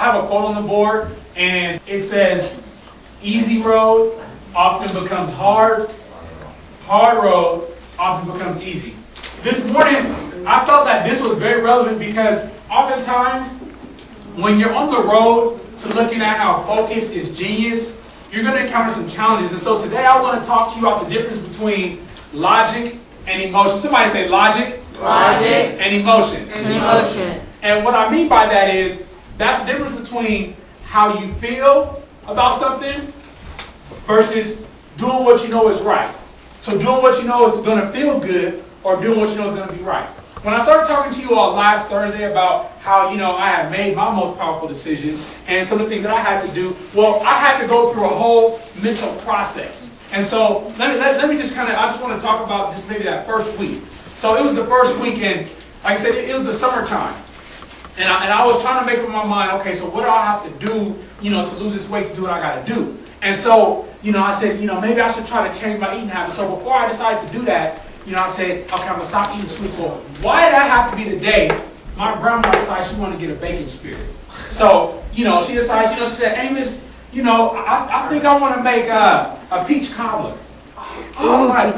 have a quote on the board, and it says, easy road often becomes hard, hard road often becomes easy. This morning, I felt that this was very relevant because oftentimes, when you're on the road to looking at how focus is genius, you're going to encounter some challenges. And so today I want to talk to you about the difference between logic and emotion. Somebody say logic. Logic. And emotion. And emotion. And what I mean by that is, that's the difference between how you feel about something versus doing what you know is right. So doing what you know is going to feel good or doing what you know is going to be right. When I started talking to you all last Thursday about how, I had made my most powerful decision and some of the things that I had to do, well, I had to go through a whole mental process. And so let me just I just want to talk about just maybe that first week. So it was the first week, and like I said, it was the summertime. And I was trying to make up my mind, okay, so what do I have to do, to lose this weight, to do what I got to do? And so, I said, maybe I should try to change my eating habits. So before I decided to do that, I said, okay, I'm going to stop eating sweets. Well, why did that have to be the day my grandma decided she wanted to get a baking spirit? So, she decided, she said, Amos, I think I want to make a peach cobbler. I was like,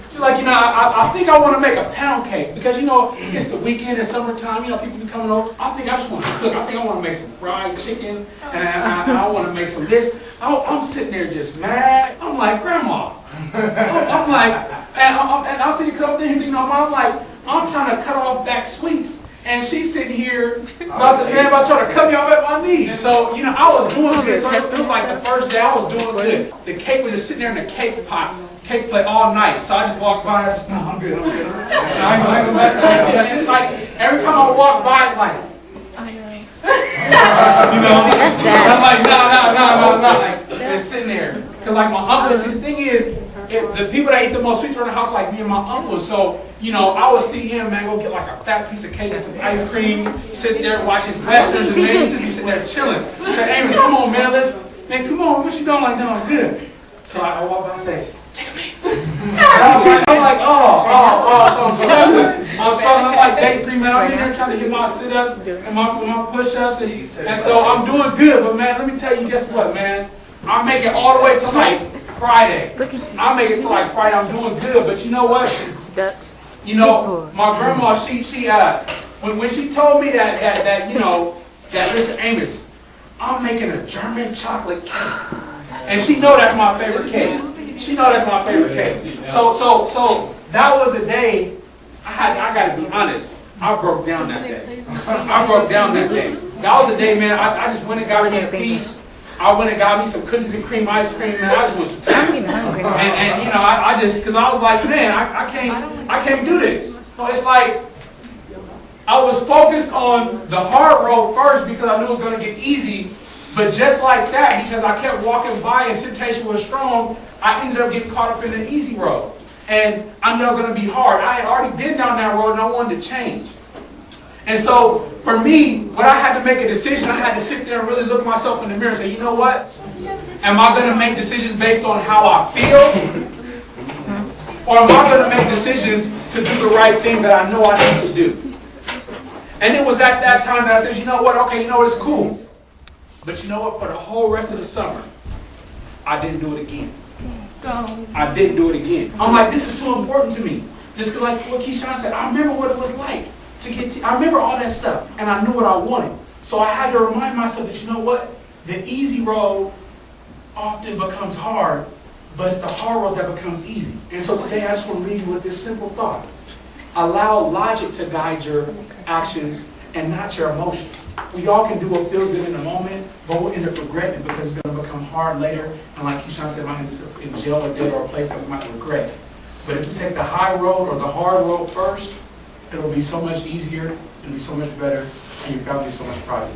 she's like, I think I want to make a pound cake because, it's the weekend, it's summertime, people be coming over. I think I just want to cook. I think I want to make some fried chicken and I want to make some this. I'm sitting there just mad. I'm like, Grandma. I'm like, and I'm sitting here thinking, I'm like, I'm trying to cut off back sweets. And she's sitting here about trying to cut me off at my knees. And so, I was doing good. So it was like the first day I was doing good. The cake was just sitting there in the cake plate all night. So I just walked by, no, I'm good. And it's like, every time I walk by, it's like, That's sad. I'm like, no. It's sitting there. Because like my uncle, see, the thing is, the people that eat the most sweets are in the house like me and my uncle. So, I would see him, man, go get like a fat piece of cake and some ice cream, sit there and watch his westerns, and man, he'd be sitting there chilling. He said, Amos, come on, man, come on, what you doing? Like, no, I'm good. So I walk by and say, take a piece. I'm like, so I'm like day 3, man. I'm in there trying to get my sit-ups and my push-ups, and so I'm doing good. But man, let me tell you, guess what, man? I make it all the way to like Friday. I make it to like Friday. I'm doing good, but you know what? My grandma, when she told me that listen, Amos, I'm making a German chocolate cake, and she know that's my favorite cake. She know that's my favorite cake. So that was a day. I got to be honest. I broke down that day. That was a day, man. I just went and got me a piece. I went and got me some cookies and cream ice cream, man. I just went to town. And I just, because I was like, man, I can't do this. So it's like, I was focused on the hard road first because I knew it was going to get easy. But just like that, because I kept walking by and temptation was strong, I ended up getting caught up in the easy road. And I knew it was going to be hard. I had already been down that road and I wanted to change. And so, for me, when I had to make a decision, I had to sit there and really look myself in the mirror and say, you know what? Am I going to make decisions based on how I feel? Or am I going to make decisions to do the right thing that I know I need to do? And it was at that time that I said, you know what? Okay, it's cool. But you know what? For the whole rest of the summer, I didn't do it again. I didn't do it again. I'm like, this is too important to me. Just like what Keyshawn said, I remember what it was like. I remember all that stuff, and I knew what I wanted. So I had to remind myself that, you know what? The easy road often becomes hard, but it's the hard road that becomes easy. And so today I just want to leave you with this simple thought. Allow logic to guide your actions and not your emotions. We all can do what feels good in the moment, but we'll end up regretting it because it's going to become hard later. And like Keyshawn said, might end up in jail or dead or a place that we might regret. But if you take the high road or the hard road first, it will be so much easier, it'll be so much better, and your family will be so much prouder.